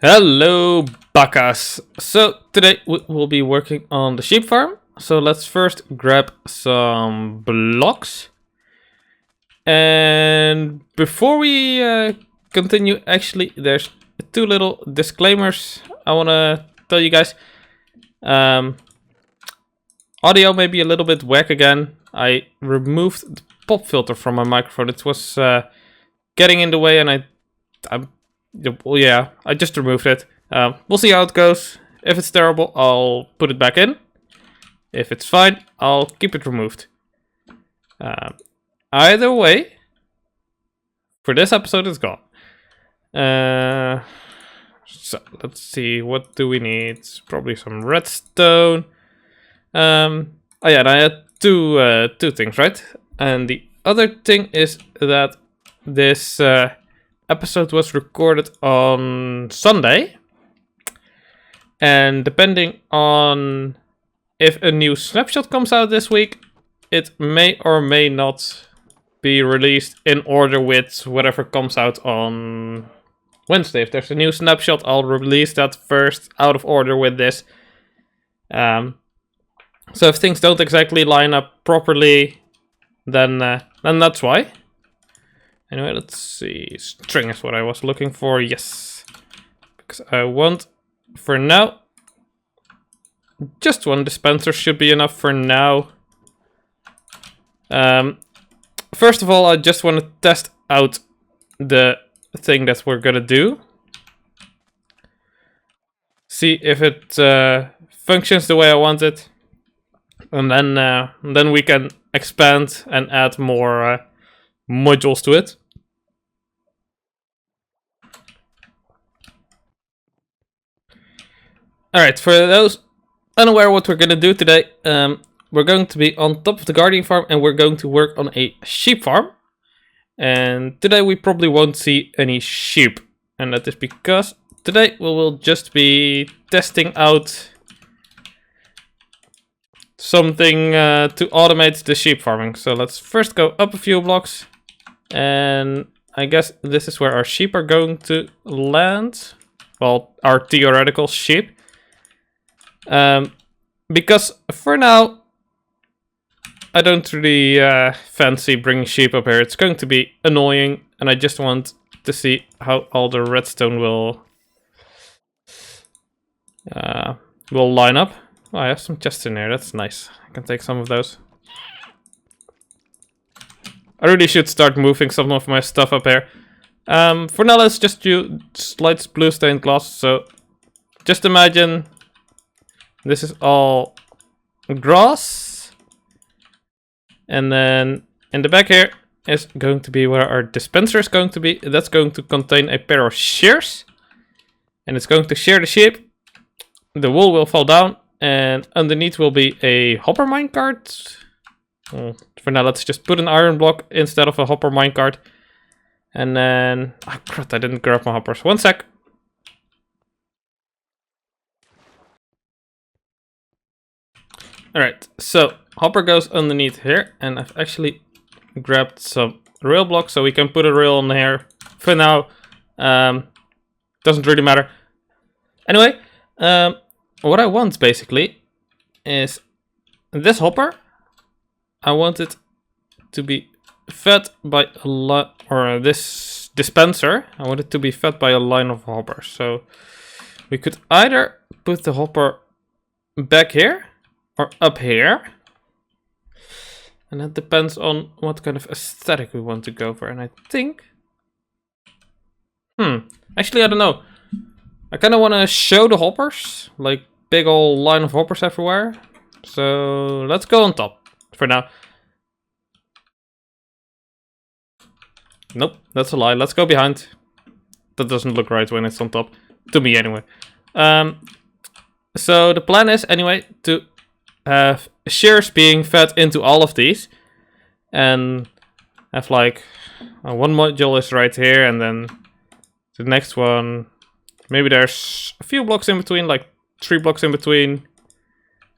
Hello, Qasxz. So today we'll be working on the sheep farm. So let's first grab some blocks. And before we continue, actually, there's two little disclaimers I want to tell you guys. Audio may be a little bit whack again. I removed the pop filter from my microphone. It was getting in the way, and I just removed it. We'll see how it goes. If it's terrible, I'll put it back in. If it's fine, I'll keep it removed. Either way, for this episode, it's gone. So let's see, what do we need? Probably some redstone. Oh yeah, and I had two things, right? And the other thing is that this episode was recorded on Sunday, and depending on if a new snapshot comes out this week, it may or may not be released in order with whatever comes out on Wednesday. If there's a new snapshot, I'll release that first out of order with this. So if things don't exactly line up properly, then that's why. Anyway, let's see. String is what I was looking for. Yes. Because I want, for now, just one dispenser should be enough for now. First of all, I just want to test out the thing that we're gonna do. See if it functions the way I want it. And then we can expand and add more modules to it. Alright, for those unaware what we're going to do today, we're going to be on top of the gardening farm and we're going to work on a sheep farm. And today we probably won't see any sheep. And that is because today we will just be testing out something to automate the sheep farming. So let's first go up a few blocks. And I guess this is where our sheep are going to land. Well, our theoretical sheep. Because for now, I don't really fancy bringing sheep up here. It's going to be annoying, and I just want to see how all the redstone will line up. Oh, I have some chests in there. That's nice. I can take some of those. I really should start moving some of my stuff up here. For now, let's just do light blue stained glass. So just imagine this is all grass. And then in the back here is going to be where our dispenser is going to be. That's going to contain a pair of shears. And it's going to shear the sheep. The wool will fall down. And underneath will be a hopper minecart. For now, let's just put an iron block instead of a hopper minecart. And then... oh, crap, I didn't grab my hoppers. One sec. Alright, so hopper goes underneath here. And I've actually grabbed some rail blocks so we can put a rail on here. For now, doesn't really matter. Anyway, what I want basically is this hopper. I want it to be fed by a lot, or this dispenser. I want it to be fed by a line of hoppers. So we could either put the hopper back here or up here. And that depends on what kind of aesthetic we want to go for. And I think... actually, I don't know. I kind of want to show the hoppers. Like, big old line of hoppers everywhere. So let's go on top for now. Nope, that's a lie. Let's go behind. That doesn't look right when it's on top. To me, anyway. So the plan is, anyway, to have shears being fed into all of these. And have like... one module is right here, and then the next one... maybe there's a few blocks in between, like 3 blocks in between.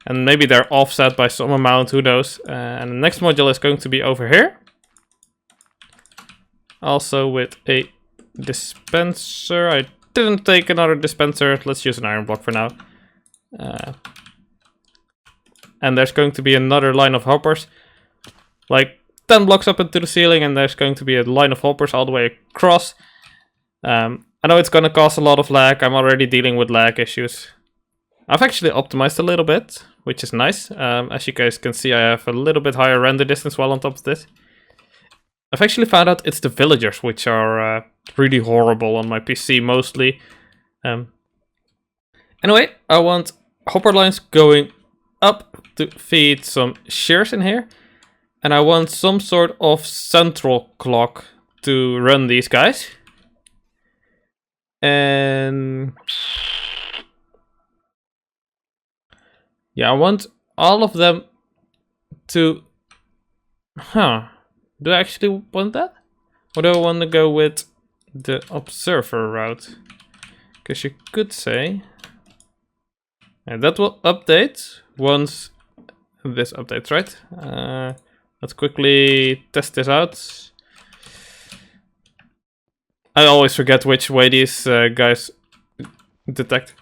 And maybe they're offset by some amount, who knows. And the next module is going to be over here. Also with a dispenser. I didn't take another dispenser. Let's use an iron block for now. And there's going to be another line of hoppers, like 10 blocks up into the ceiling, and there's going to be a line of hoppers all the way across. I know it's gonna cause a lot of lag. I'm already dealing with lag issues. I've actually optimized a little bit, which is nice. As you guys can see, I have a little bit higher render distance while on top of this. I've actually found out it's the villagers which are really horrible on my PC mostly. Anyway, I want hopper lines going up to feed some shears in here. And I want some sort of central clock to run these guys. And yeah, I want all of them to... Do I actually want that? Or do I want to go with the observer route? Because you could say... And that will update once this updates, right? Let's quickly test this out. I always forget which way these guys detect.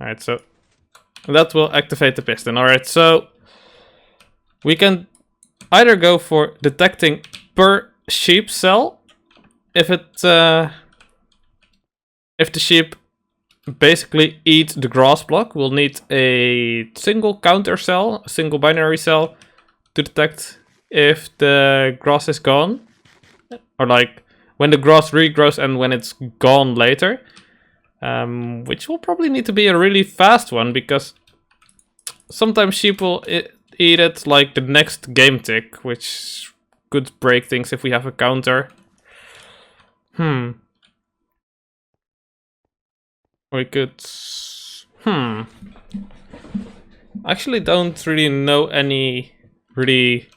Alright, so that will activate the piston. Alright, so we can either go for detecting per sheep cell. If the sheep basically eat the grass block, we'll need a single counter cell, a single binary cell, to detect if the grass is gone, or like when the grass regrows and when it's gone later, which will probably need to be a really fast one, because sometimes sheep will eat it like the next game tick, which could break things if we have a counter. We could... I actually don't really know any really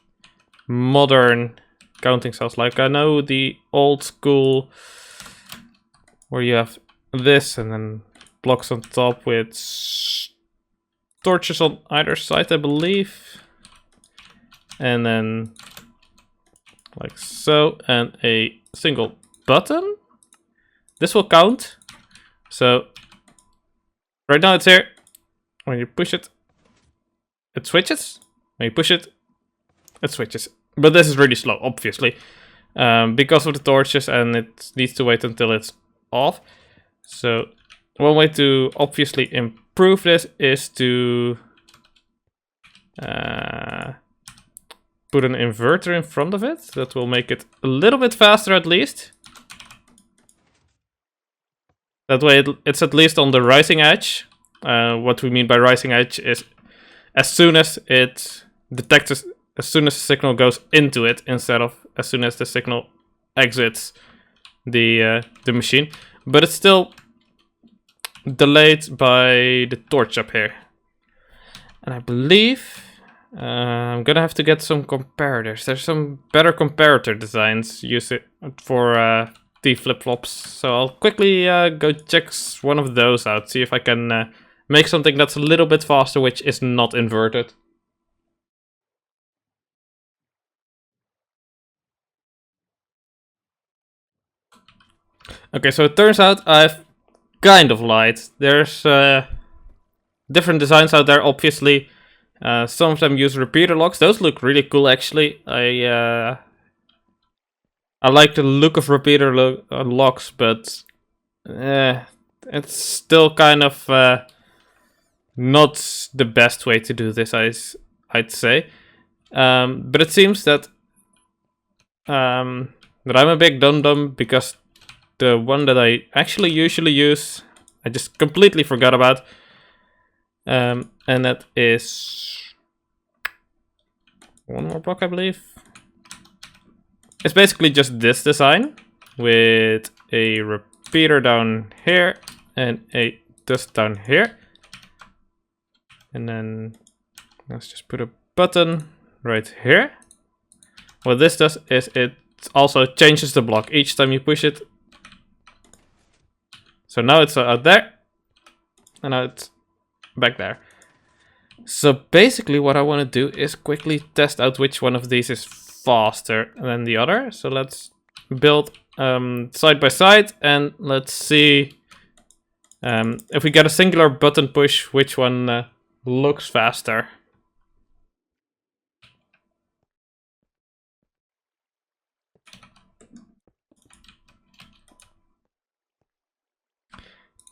modern counting cells. Like, I know the old school where you have this and then blocks on top with torches on either side, I believe. And then like so, and a single button. This will count. So right now it's here. When you push it, it switches. When you push it, it switches. But this is really slow, obviously, because of the torches, and it needs to wait until it's off. So one way to obviously improve this is to put an inverter in front of it. That will make it a little bit faster at least. That way it's at least on the rising edge. What we mean by rising edge is as soon as it detects, as soon as the signal goes into it, instead of as soon as the signal exits the machine. But it's still delayed by the torch up here. And I believe I'm gonna have to get some comparators. There's some better comparator designs use it for T flip-flops. So I'll quickly go check one of those out, see if I can make something that's a little bit faster, which is not inverted. Okay, so it turns out I've kind of lied. There's different designs out there, obviously. Some of them use repeater locks. Those look really cool, actually. I like the look of repeater locks, but it's still kind of not the best way to do this, I'd say. But it seems that I'm a big dum-dum, because the one that I actually usually use, I just completely forgot about. And that is one more block, I believe. It's basically just this design with a repeater down here and a dust down here. And then let's just put a button right here. What this does is it also changes the block each time you push it. So now it's out there, and now it's back there. So basically what I want to do is quickly test out which one of these is faster than the other. So let's build side by side, and let's see If we get a singular button push, which one looks faster?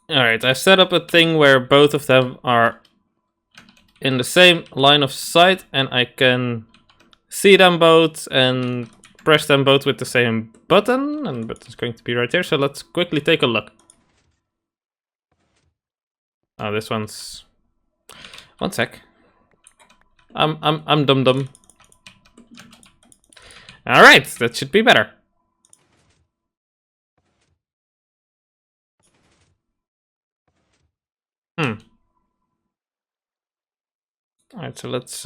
Alright, I've set up a thing where both of them are in the same line of sight, and I can see them both and press them both with the same button, and the button's going to be right here, so let's quickly take a look. Oh, this one's... One sec. I'm dumb. Alright, that should be better. Alright, so let's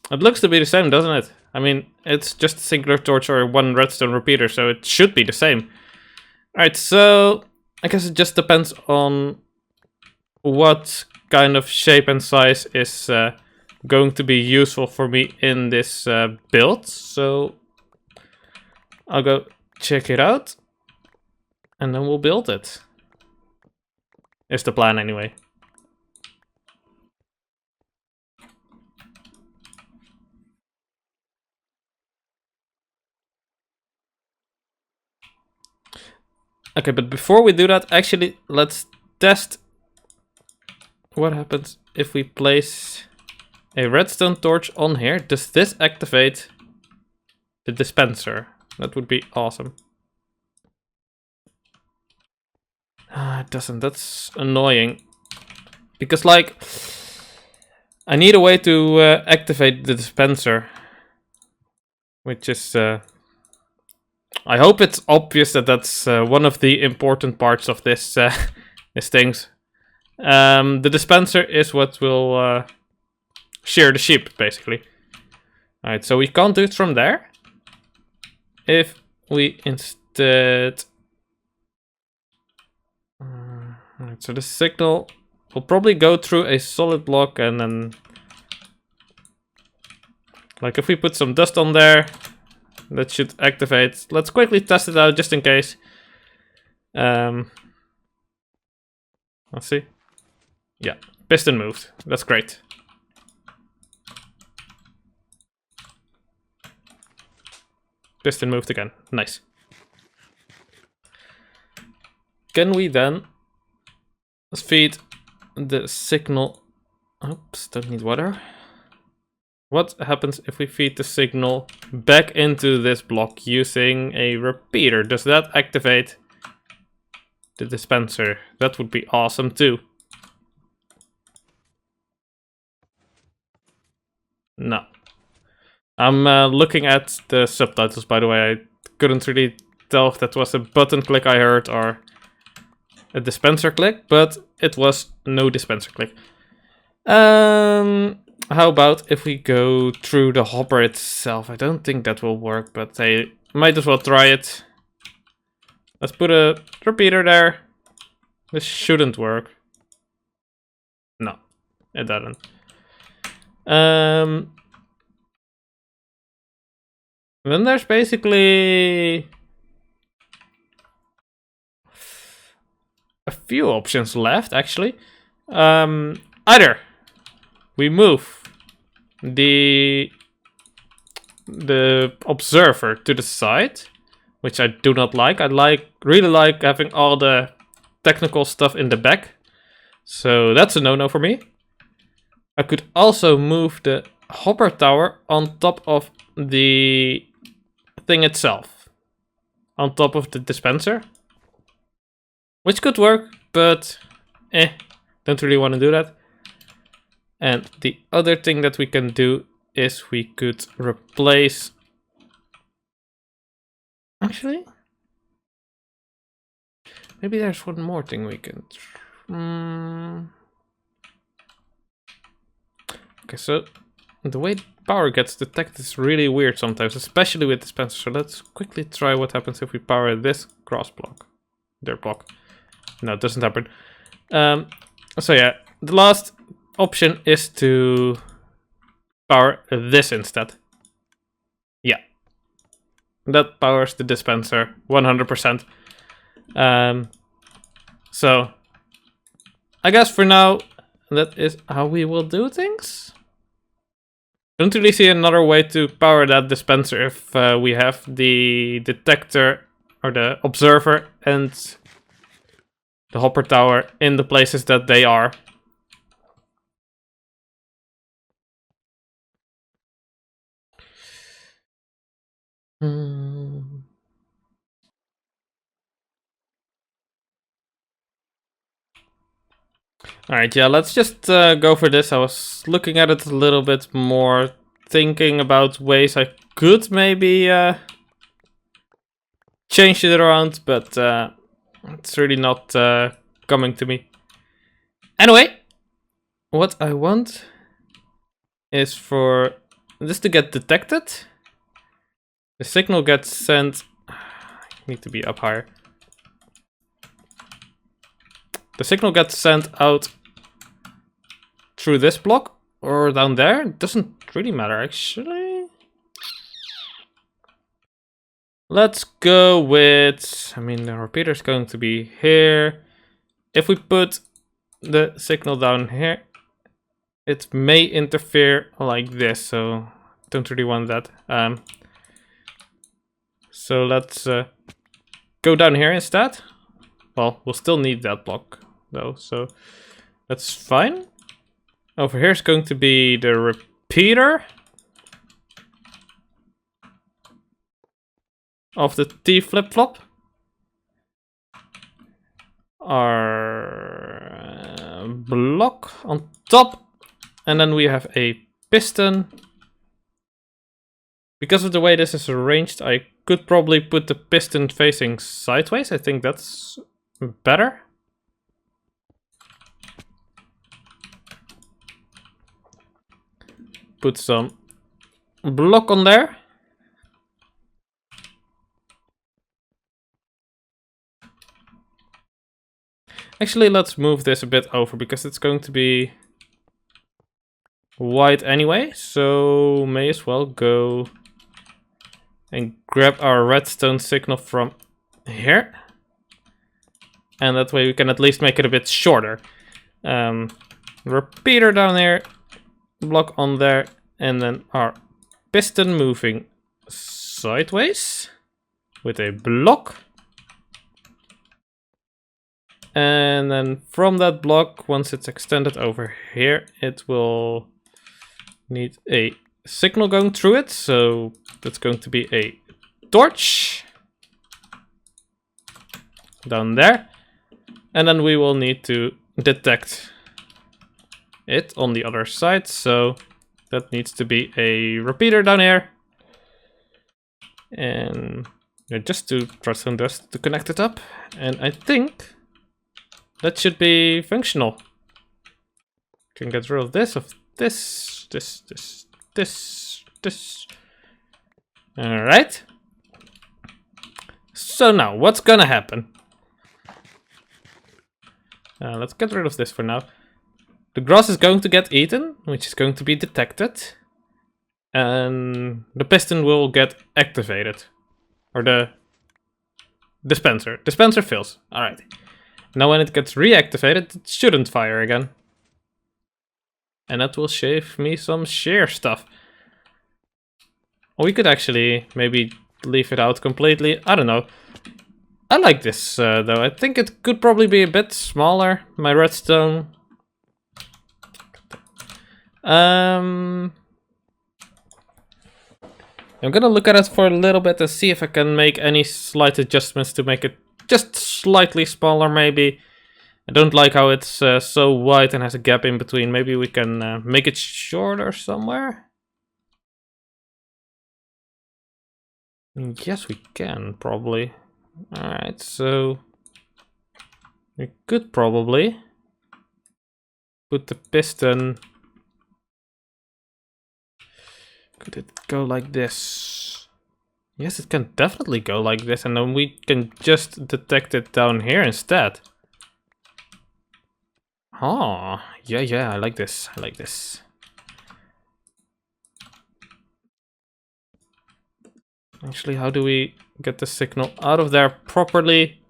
It looks to be the same, doesn't it? I mean, it's just a singular torch or one redstone repeater, so it should be the same. Alright, so I guess it just depends on what kind of shape and size is going to be useful for me in this build. So I'll go check it out, and then we'll build it. Is the plan anyway. Okay, but before we do that, actually, let's test what happens if we place a redstone torch on here. Does this activate the dispenser? That would be awesome. It doesn't. That's annoying. Because, like, I need a way to activate the dispenser. Which is... I hope it's obvious that that's one of the important parts of this this things. The dispenser is what will shear the sheep, basically. Alright, so we can't do it from there. If we instead... Alright, so the signal will probably go through a solid block, and then... Like, if we put some dust on there... That should activate. Let's quickly test it out just in case. Let's see. Yeah, piston moved. That's great. Piston moved again. Nice. Can we then feed the signal? Oops, don't need water. What happens if we feed the signal back into this block using a repeater? Does that activate the dispenser? That would be awesome too. No. I'm looking at the subtitles, by the way. I couldn't really tell if that was a button click I heard or a dispenser click, but it was no dispenser click. How about if we go through the hopper itself? I don't think that will work, but hey, might as well try it. Let's put a repeater there. This shouldn't work. No, it doesn't. Then there's basically a few options left, actually. Either we move the observer to the side, which I do not like. I really like having all the technical stuff in the back. So that's a no-no for me. I could also move the hopper tower on top of the thing itself. On top of the dispenser. Which could work, but don't really want to do that. And the other thing that we can do is we could replace... Actually? Maybe there's one more thing we can... Okay, so the way power gets detected is really weird sometimes, especially with dispenser. So let's quickly try what happens if we power this cross block. Their block. No, it doesn't happen. So yeah, the last option is to power this instead. Yeah, that powers the dispenser 100%. So I guess for now that is how we will do things. I don't really see another way to power that dispenser if we have the detector or the observer and the hopper tower in the places that they are. Alright, yeah, let's just go for this. I was looking at it a little bit more, thinking about ways I could maybe change it around, but it's really not coming to me. Anyway, what I want is for this to get detected. The signal gets sent... need to be up higher. The signal gets sent out through this block or down there. It doesn't really matter, actually. Let's go with... I mean, the repeater's going to be here. If we put the signal down here, it may interfere like this, so don't really want that. So let's go down here instead. Well, we'll still need that block though, so that's fine. Over here is going to be the repeater of the T flip-flop. Our block on top, and then we have a piston. Because of the way this is arranged, I could probably put the piston facing sideways. I think that's better. Put some block on there. Actually, let's move this a bit over because it's going to be wide anyway. So may as well go and grab our redstone signal from here. And that way we can at least make it a bit shorter. Repeater down there, block on there, and then our piston moving sideways with a block. And then from that block, once it's extended over here, it will need a signal going through it. So that's going to be a torch down there. And then we will need to detect it on the other side. So that needs to be a repeater down here. And just to trust some dust to connect it up. And I think that should be functional. Can get rid of this, this. Alright. So now, what's gonna happen? Let's get rid of this for now. The grass is going to get eaten, which is going to be detected. And the piston will get activated. Or the dispenser. Dispenser fills. Alright. Now when it gets reactivated, it shouldn't fire again. And that will save me some shear stuff. Or we could actually maybe leave it out completely. I don't know. I like this though. I think it could probably be a bit smaller, my redstone. I'm gonna look at it for a little bit and see if I can make any slight adjustments to make it just slightly smaller maybe. I don't like how it's so wide and has a gap in between. Maybe we can make it shorter somewhere. Yes, we can probably. Alright, so we could probably put the piston. Could it go like this? Yes, it can definitely go like this, and then we can just detect it down here instead. Oh, yeah, I like this. I like this. Actually, how do we get the signal out of there properly?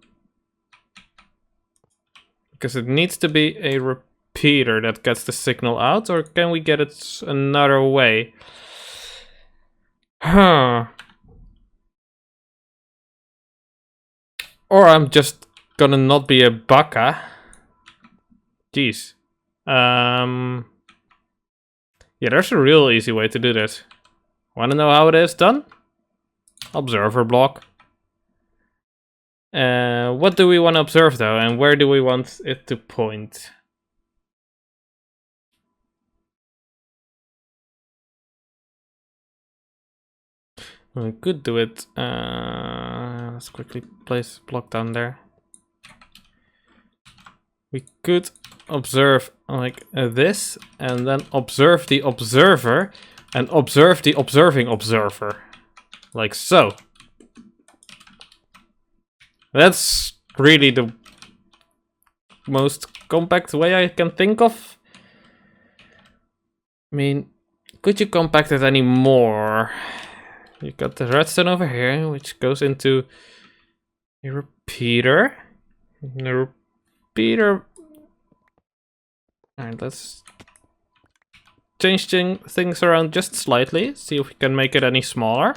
Because it needs to be a repeater that gets the signal out, or can we get it another way? Huh. Or I'm just gonna not be a baka. Jeez. Yeah, there's a real easy way to do this. Wanna know how it is done? Observer block. What do we want to observe though, and where do we want it to point? We could do it. Let's quickly place block down there. We could observe like this, and then observe the observer, and observe the observing observer. Like so. That's really the most compact way I can think of. I mean, could you compact it any more? You got the redstone over here, which goes into a repeater. The repeater. Alright, let's change things around just slightly. See if we can make it any smaller.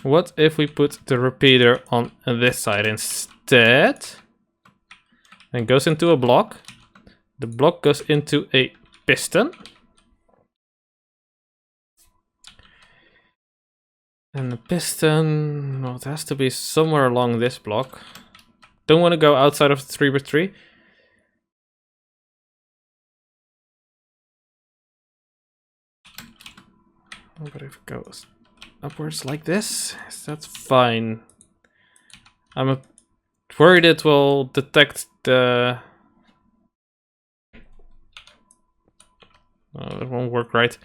What if we put the repeater on this side instead? And it goes into a block. The block goes into a piston. And the piston, well, it has to be somewhere along this block. Don't want to go outside of the 3x3. But if it goes upwards like this, that's fine. I'm worried it will detect the... Oh, it won't work right.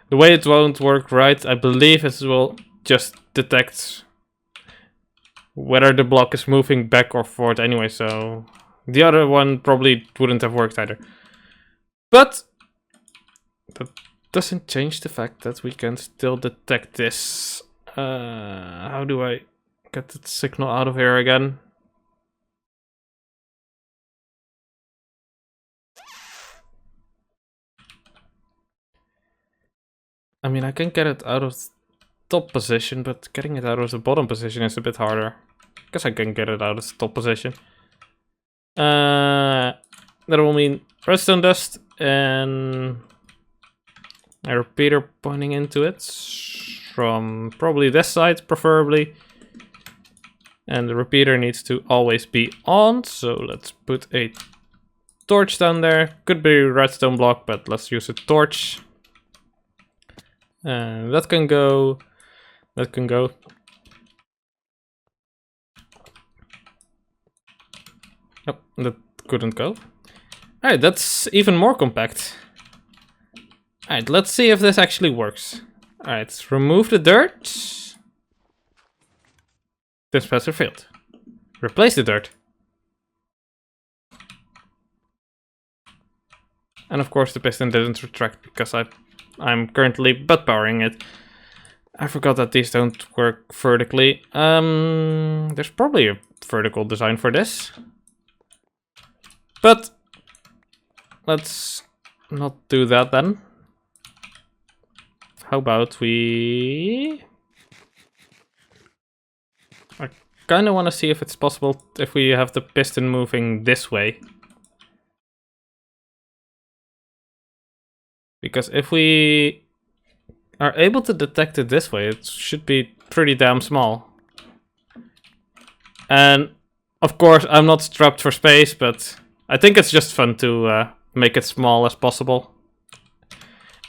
The way it won't work right, I believe it will just detect whether the block is moving back or forward anyway, so the other one probably wouldn't have worked either. But that doesn't change the fact that we can still detect this. How do I get the signal out of here again? I mean, I can get it out of the top position, but getting it out of the bottom position is a bit harder. Because I can get it out of the top position. That will mean redstone dust and a repeater pointing into it from probably this side, preferably. And the repeater needs to always be on, so let's put a torch down there. Could be a redstone block, but let's use a torch. That can go. That can go. Oh, that couldn't go. Alright, that's even more compact. Alright, let's see if this actually works. Alright, remove the dirt. Dispenser failed. Replace the dirt. And of course the piston didn't retract because I'm currently butt powering it. I forgot that these don't work vertically. There's probably a vertical design for this. But let's not do that then. How about we... I kind of want to see if it's possible if we have the piston moving this way. Because if we are able to detect it this way, it should be pretty damn small. And of course, I'm not strapped for space, but I think it's just fun to make it small as possible.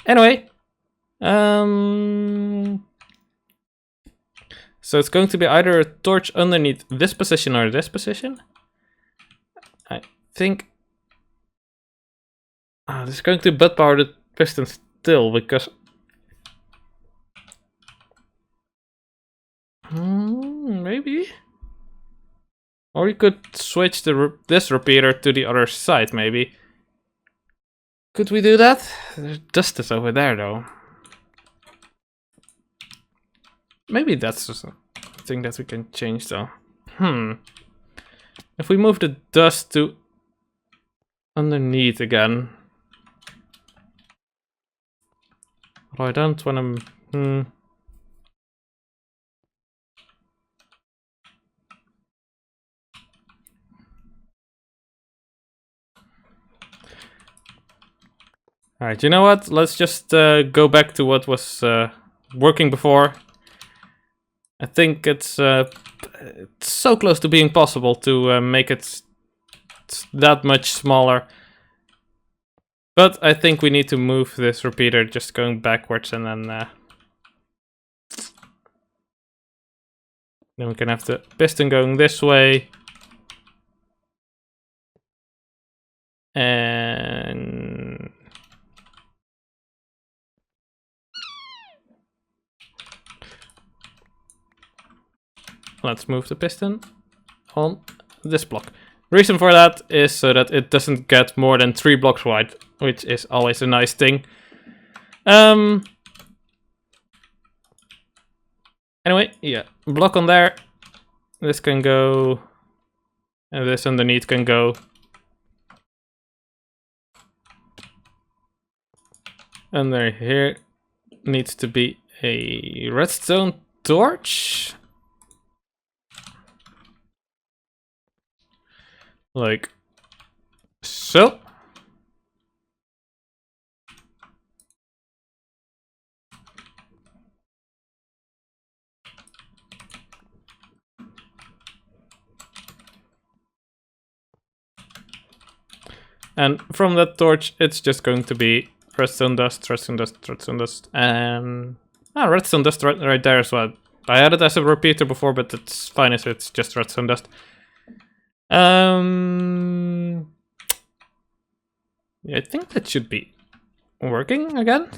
Anyway, so it's going to be either a torch underneath this position or this position. I think this is going to butt power the piston still because maybe? Or you could switch this repeater to the other side, maybe. Could we do that? There's dust is over there, though. Maybe that's just a thing that we can change, though. If we move the dust to underneath again. Oh, I don't want to... Alright, you know what? Let's just go back to what was working before. I think it's so close to being possible to make it that much smaller. But I think we need to move this repeater just going backwards, and then we can have the piston going this way. And let's move the piston on this block. Reason for that is so that it doesn't get more than 3 blocks wide, which is always a nice thing. Anyway, yeah, block on there. This can go, and this underneath can go. Under here needs to be a redstone torch. Like so. And from that torch, it's just going to be redstone dust, redstone dust, redstone dust, and redstone dust right there as well. I had it as a repeater before, but it's fine if it's just redstone dust. Yeah, I think that should be working again.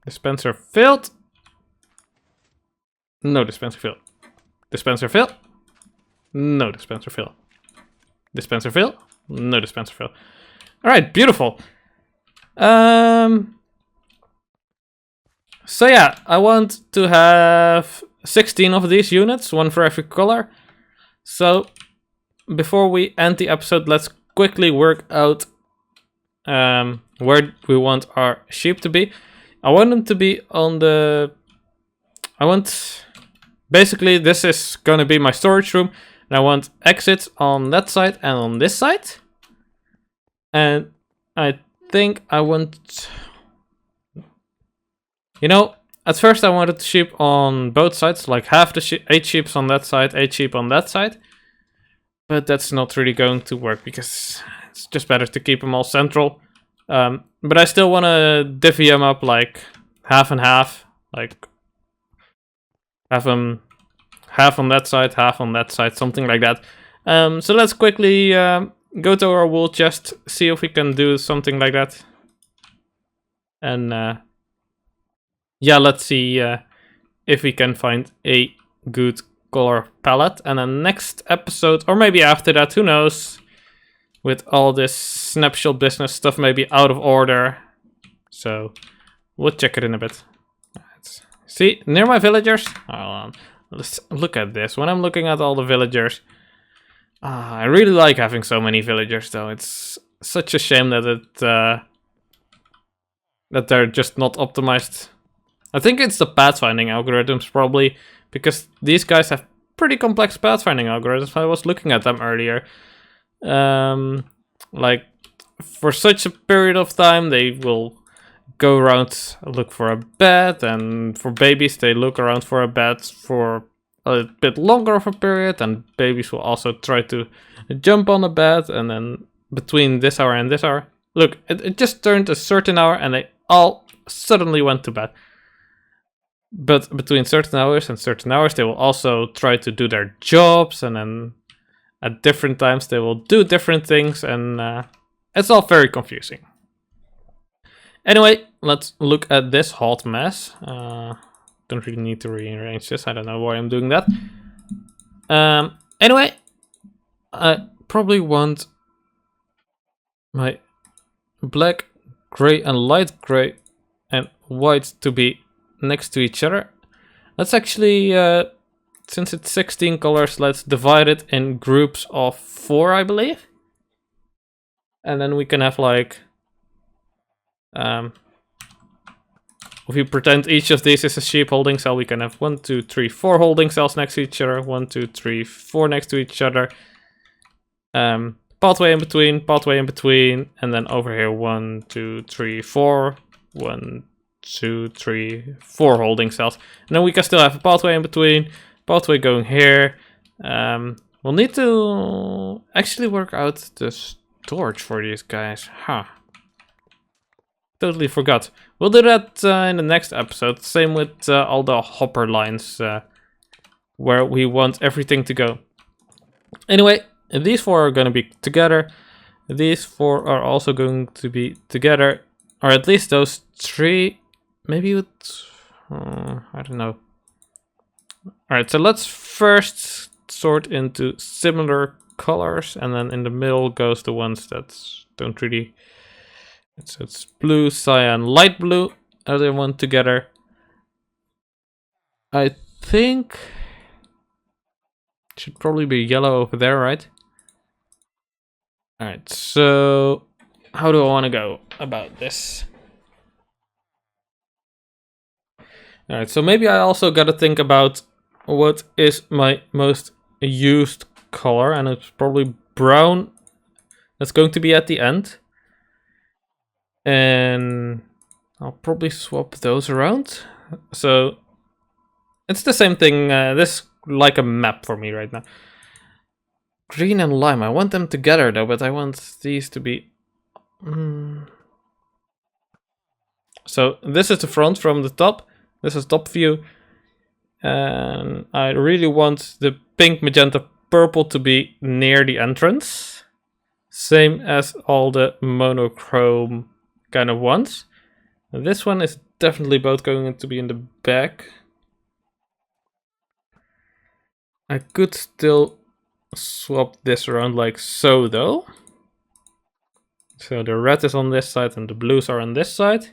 Dispenser filled. No dispenser filled. Dispenser filled. No dispenser filled. Dispenser filled. No dispenser filled. Alright, beautiful. So yeah, I want to have 16 of these units, one for every color. So before we end the episode, let's quickly work out where we want our sheep to be. I want them to be on the... Basically, this is going to be my storage room. And I want exits on that side and on this side. And I think I want... You know, at first I wanted sheep on both sides. Like half the 8 sheep on that side, 8 sheep on that side. But that's not really going to work because it's just better to keep them all central. But I still want to divvy them up like half and half. Like have them half on that side, half on that side, something like that. So let's quickly go to our wool chest, see if we can do something like that. And yeah, let's see if we can find a good color palette. And then next episode, or maybe after that, who knows, with all this Snapshot business stuff may be out of order. So we'll check it in a bit. See, near my villagers. Hold on. Let's look at this. When I'm looking at all the villagers, I really like having so many villagers, though. It's such a shame that that they're just not optimized. I think it's the pathfinding algorithms, probably, because these guys have pretty complex pathfinding algorithms. I was looking at them earlier. Like, for such a period of time, they will go around, look for a bed, and for babies, they look around for a bed for a bit longer of a period, and babies will also try to jump on a bed, and then between this hour and this hour, look, it just turned a certain hour, and they all suddenly went to bed. But between certain hours and certain hours, they will also try to do their jobs, and then at different times they will do different things, and it's all very confusing. Anyway, let's look at this hot mess. Don't really need to rearrange this. I don't know why I'm doing that. Anyway, I probably want my black, gray, and light gray and white to be next to each other. Let's actually, since it's 16 colors, let's divide it in groups of 4, I believe. And then we can have like, if we pretend each of these is a sheep holding cell, we can have 1, 2, 3, 4 holding cells next to each other. 1, 2, 3, 4 next to each other. Pathway in between, and then over here 1, 2, 3, 4. 1, 2, 3, 4 holding cells. And then we can still have a pathway in between. Pathway going here. We'll need to actually work out the storage for these guys. Huh. Totally forgot. We'll do that in the next episode. Same with all the hopper lines where we want everything to go. Anyway, these 4 are going to be together. These 4 are also going to be together. Or at least those 3. Maybe with... I don't know. Alright, so let's first sort into similar colors. And then in the middle goes the ones that don't really... So it's blue, cyan, light blue. Other one together. I think... Should probably be yellow over there, right? Alright, so... How do I want to go about this? Alright, so maybe I also gotta think about what is my most used color, and it's probably brown. That's going to be at the end. And I'll probably swap those around. So it's the same thing. This is like a map for me right now. Green and lime. I want them together though, but I want these to be... So this is the front from the top. This is top view. And I really want the pink, magenta, purple to be near the entrance. Same as all the monochrome kind of ones. And this one is definitely both going to be in the back. I could still swap this around like so though. So the red is on this side and the blues are on this side.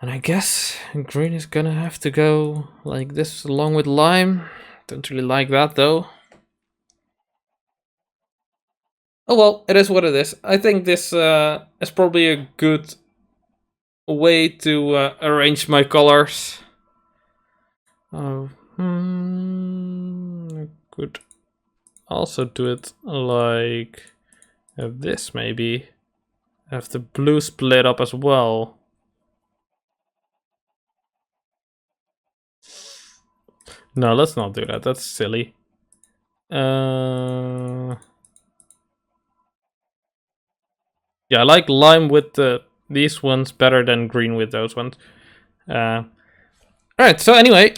And I guess green is gonna have to go like this along with lime. Don't really like that though. Oh well, it is what it is. I think this is probably a good way to arrange my colors. I could also do it like this maybe. Have the blue split up as well. No, let's not do that. That's silly. Yeah, I like lime with these ones better than green with those ones. Alright, so anyway,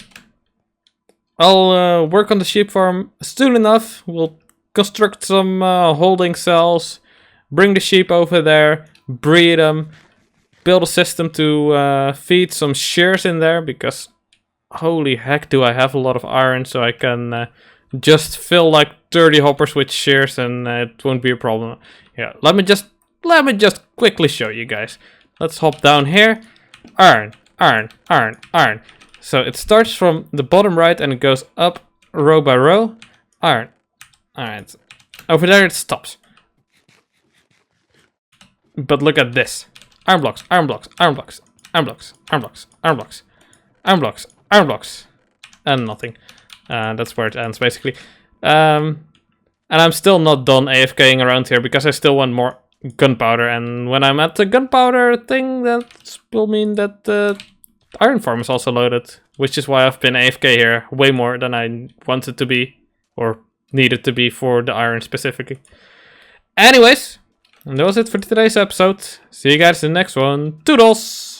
I'll work on the sheep farm soon enough. We'll construct some holding cells, bring the sheep over there, breed them, build a system to feed some shears in there, because holy heck do I have a lot of iron, so I can just fill like 30 hoppers with shears and it won't be a problem. Yeah, let me just quickly show you guys. Let's hop down here. Iron, iron, iron, iron. So it starts from the bottom right and it goes up row by row. Iron. Alright. Over there it stops. But look at this. Iron blocks, iron blocks, iron blocks, iron blocks, iron blocks, iron blocks, iron blocks, iron blocks. And nothing. That's where it ends basically. And I'm still not done AFKing around here because I still want more gunpowder, and when I'm at the gunpowder thing, that will mean that the iron farm is also loaded, which is why I've been AFK here way more than I wanted to be, or needed to be for the iron specifically. Anyways, that was it for today's episode. See you guys in the next one. Toodles!